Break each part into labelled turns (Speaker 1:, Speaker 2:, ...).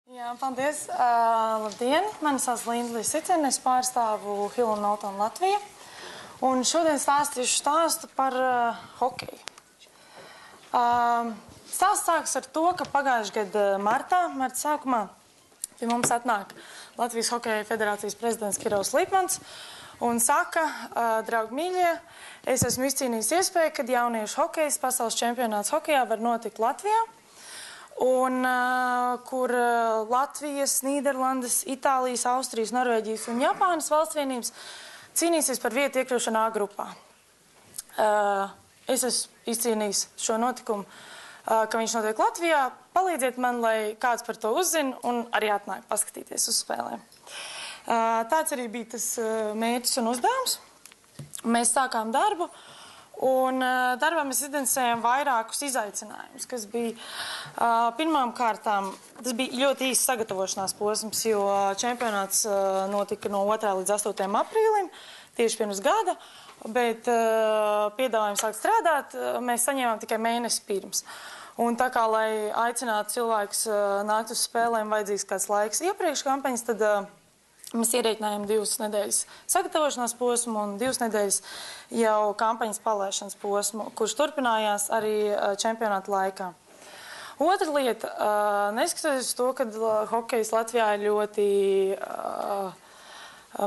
Speaker 1: Jā, paldies. Labdien! Mani sauc Linda Lisicina, es pārstāvu Hill & Knowlton Latviju. Un šodien stāstīšu stāstu par hokeju. Stāsts sākas ar to, ka pagājušajā gada marta sākumā pie mums atnāk Latvijas Hokeja federācijas prezidents Kirovs Lipmans un saka, draugi mīļie, es esmu izcīnījis iespēju, kad jauniešu hokejs pasaules čempionāts hokejā var notikt Latvijā. Un kur Latvijas, Nīderlandes, Itālijas, Austrijas, Norvēģijas un Japānas valstsvienības cīnīsies par vietu iekļūšanu A grupā. Es esmu izcīnījis šo notikumu, ka viņš notiek Latvijā. Palīdziet man, lai kāds par to uzzina un arī atnāk paskatīties uz spēlēm. Tāds arī bija tas mērķis un uzdevums. Mēs sākām darbu. Un darbā mēs identificējām vairākus izaicinājumus, kas bija pirmām kārtām, tas bija ļoti īsts sagatavošanās posms, jo čempionāts notika no 2. līdz 8. aprīlim, tieši pirms gada, bet piedāvājumu sākt strādāt mēs saņēmām tikai mēnesi pirms. Un tā kā, lai aicinātu cilvēkus nākt uz spēlēm, vajadzīgs kāds laiks iepriekš kampaņas, tad mēs ierēķinājām 2 nedēļas sagatavošanās posmu un 2 nedēļas jau kampaņas palaišanas posmu, kurš turpinājās arī čempionāta laikā. Otra lieta, neskatoties to, ka hokejs Latvijā ir ļoti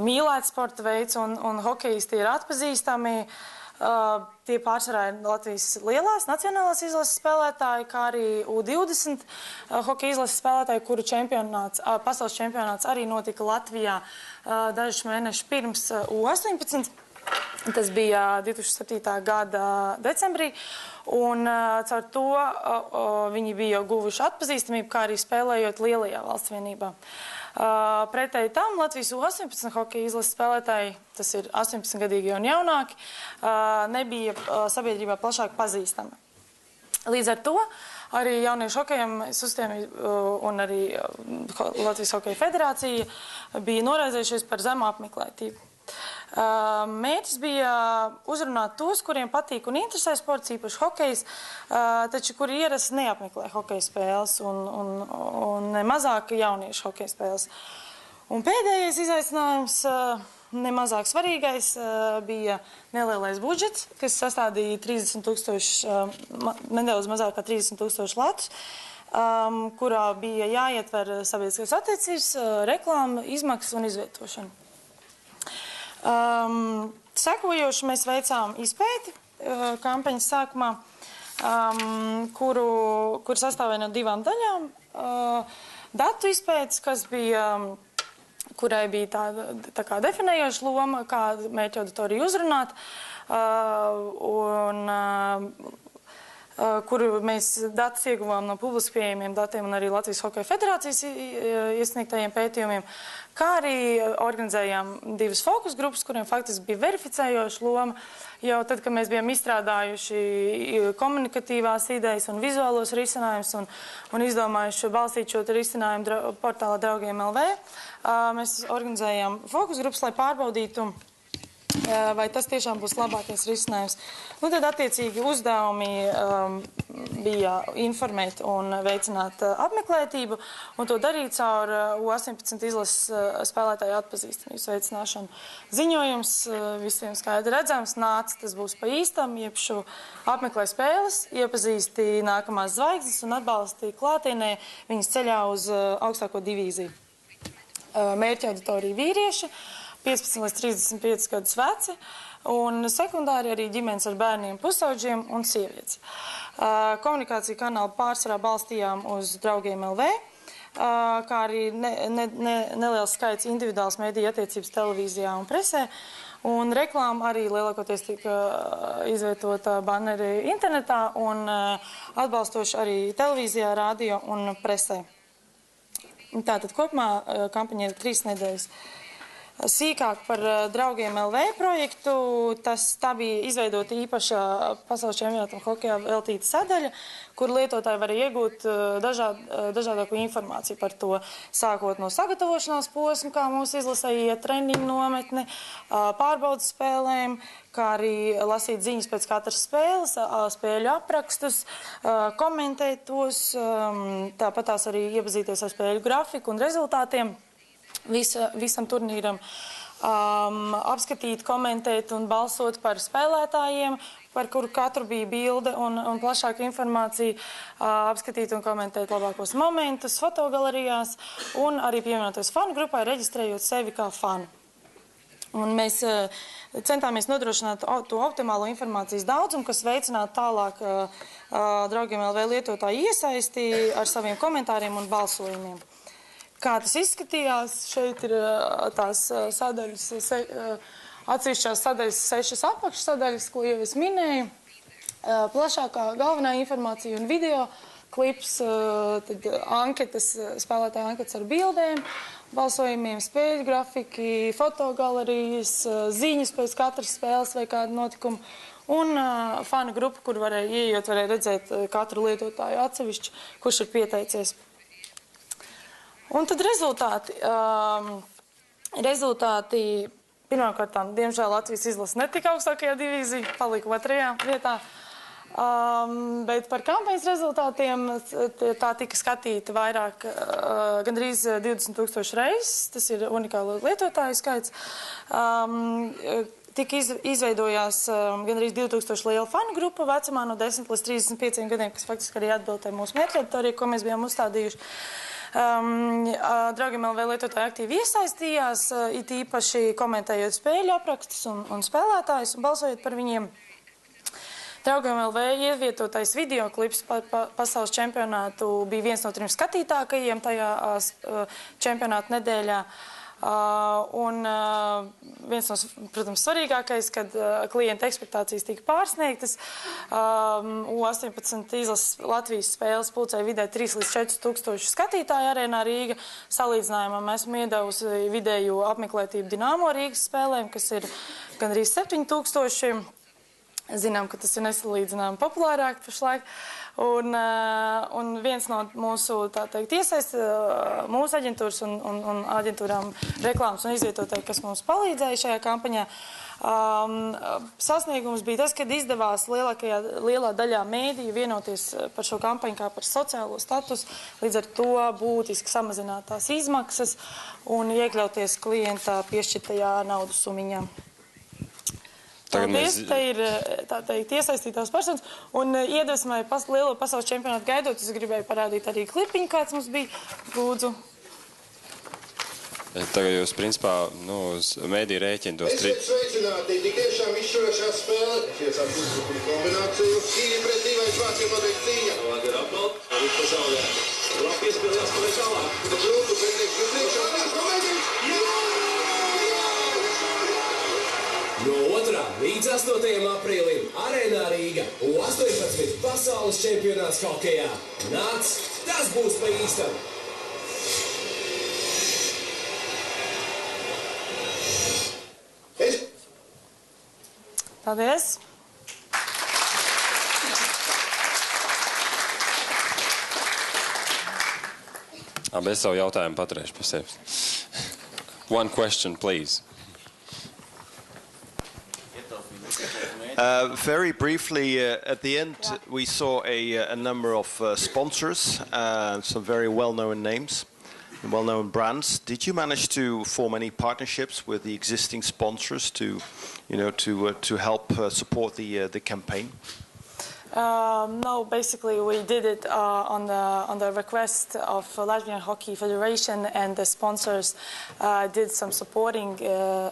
Speaker 1: mīlēts sporta veids un hokejisti ir atpazīstami, tie pārsvarā ir Latvijas lielās nacionālās izlases spēlētāji, kā arī U20 hokeja izlases spēlētāji, kuru pasaules čempionāts arī notika Latvijā dažus mēnešus pirms U18. Tas bija 2007. gada decembrī, un caur to viņi bija jau guvuši atpazīstamību, kā arī spēlējot lielajā valstsvienībā. Pretēji tam Latvijas U18 hokeja izlases spēlētāji, tas ir 18-gadīgi un jaunāki, nebija sabiedrībā plašāk pazīstami. Līdz ar to arī jauniešu hokejam un arī Latvijas Hokeja federācija bija noraizējušies par zemu apmeklētību. Mērķis bija uzrunāt tos, kuriem patīk un interesē sports, īpaši hokejs, taču kuri ierasti neapmeklē hokeja spēles un nemazāk jauniešu hokeja spēles. Un pēdējais izaicinājums, nemazāk svarīgais, bija nelielais budžets, kas sastādīja 30,000, nedaudz mazāk kā 30,000 latus, kurā bija jāietver sabiedriskās attiecības, reklāma, izmaksas un izvietošana. Sekojoši mēs veicām izpēti kampaņas sākumā, kur sastāvēja no 2 daļām. Datu izpētes, kurai bija tā kā definējoša loma, kā mērķa auditoriju uzrunāt, kuru mēs datus ieguvām no publiski pieejamiem datiem un arī Latvijas Hokeja federācijas iesniegtajiem pētījumiem, kā arī organizējām 2 fokus grupas, kuriem faktiski bija verificējoša loma, jau tad, kad mēs bijām izstrādājuši komunikatīvās idejas un vizuālos risinājumus un izdomājuši balstīt šo risinājumu portālā Draugiem LV, mēs organizējām fokus grupas, lai pārbaudītu, vai tas tiešām būs labākais risinājums. Nu, tad attiecīgi uzdevumi bija informēt un veicināt apmeklētību, un to darīt caur U18 izlases spēlētāju atpazīstamības veicināšanu. Ziņojums visiem skaidri redzams, nāc, tas būs pa īstam, iepšu apmeklē spēles, iepazīsti nākamās zvaigznes un atbalsti klātienē viņas ceļā uz augstāko divīziju. Mērķa auditorija vīrieši, 15 līdz 35 gadus veci, un sekundāri arī ģimenes ar bērniem, pusaudžiem un sievietes. Komunikācija kanālu pārsvarā balstījām uz Draugiem LV, kā arī neliels skaits individuāls mediju attiecības televīzijā un presē, un reklāma arī lielākoties tika izvietota banneri internetā un atbalstoši arī televīzijā, radio un presē. Tātad kopumā kampaņa ir 3 nedēļas. sīkāk par Draugiem LV projektu. Tā bija izveidota īpaša pasaules čempionātam hokejā veltīta sadaļa, kur lietotāji var iegūt dažādāko informāciju par to, sākot no sagatavošanās posma, kā mūsu izlasē iet treniņu nometni, pārbaudas spēlēm, kā arī lasīt ziņas pēc katras spēles, spēļu aprakstus, komentēt tos, tāpat tās arī iepazīties ar spēļu grafiku un rezultātiem visam turnīram, apskatīt, komentēt un balsot par spēlētājiem, par kuru katru bija bilde un plašāka informācija, apskatīt un komentēt labākos momentus fotogalerijās un arī pievienoties fanu grupai, reģistrējot sevi kā fanu. Un mēs centāmies nodrošināt to optimālo informācijas daudzumu, kas veicinātu tālāk Draugiem LV lietotāju iesaisti ar saviem komentāriem un balsojumiem. Kā tas izskatījās, šeit ir tās sadaļas, atsevišķās sadaļas, 6 apakšsadaļas, ko jau es minēju. Plašākā galvenā informācija un video klips, tad anketas, spēlētāju anketas ar bildēm, balsojumiem, spēļu grafiki, fotogalerijas, ziņas pēc katras spēles vai kādu notikumu. Un fanu grupa, kur varēja redzēt katru lietotāju atsevišķi, kurš ir pieteicies. Un tad rezultāti pirmkārt, diemžēl Latvijas izlase netika augstākajā divīzijā, palika 2. vietā. Bet par kampaņas rezultātiem tā tika skatīta vairāk, gandrīz 20,000 reizes, tas ir unikālo lietotāju skaits. Tika izveidojās gandrīz 2000 liela fanu grupa vecumā no 10 līdz 35 gadiem, kas faktiski arī atbildēja mūsu mērķauditoriju, ko mēs bijām uzstādījuši. Draugiem LV lietotāji aktīvi iesaistījās, it īpaši komentējot spēļu aprakstus un spēlētājus un balsojot par viņiem. Draugiem LV ievietotais videoklips par pasaules čempionātu bija viens no 3 skatītākajiem tajā čempionāta nedēļā. Un viens no, protams, svarīgākais, kad klienta ekspektācijas tika pārsniegtas, U18 izlases Latvijas spēles pulcēja vidē 3 līdz 4 tūkstoši skatītāju arēnā Rīga. Salīdzinājumā esmu iedevusi vidējo apmeklētību Dinamo Rīgas spēlēm, kas ir gandrīz 7,000. Zinām, ka tas ir nesalīdzinājumi populārāk pašlaik. Un viens no mūsu, tā teikt, mūsu aģentūras un aģentūrām reklāmas un izvietotāji, kas mums palīdzēja šajā kampaņā, sasniegums bija tas, kad izdevās lielā daļā mēdīju vienoties par šo kampaņu kā par sociālo statusu, līdz ar to būtiski samazināt tās izmaksas un iekļauties klienta piešķirtajā naudas summiņā. Paldies, te ir, tā teikt, iesaistītās personas, un iedvesmai lielo pasaules čempionātu gaidot, es gribēju parādīt arī klipiņu, kāds mums bija. Lūdzu.
Speaker 2: Tagad jūs, principā, uz mēdī rēķina tos
Speaker 3: Esiet sveicināti, tik tiešām izšķirošā spēle. Iesāk uzbrukumu kombināciju, cīņa pret dīvains vāciem notiek cīņa. Tālāk ir apmalt, arī pazaudē. Labi piespēlējās pēc tālāk. Grūtu pretnieks ir priekšā, viens komēdījums.
Speaker 4: No 2. līdz 8. aprīlim Arēnā Rīga U18 pasaules čempionāts hokejā. Nāc, tas būs pa īstam!
Speaker 1: Paldies!
Speaker 2: Es savu jautājumu paturēšu pa sevi. One question, please.
Speaker 5: Very briefly, at the end, we saw a number of sponsors, some very well-known names, well-known brands. Did you manage to form any partnerships with the existing sponsors to help support the campaign?
Speaker 1: No, basically we did it on the request of Latvian Hockey Federation, and the sponsors did some supporting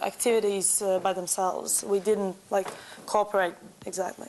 Speaker 1: activities by themselves. We didn't cooperate exactly.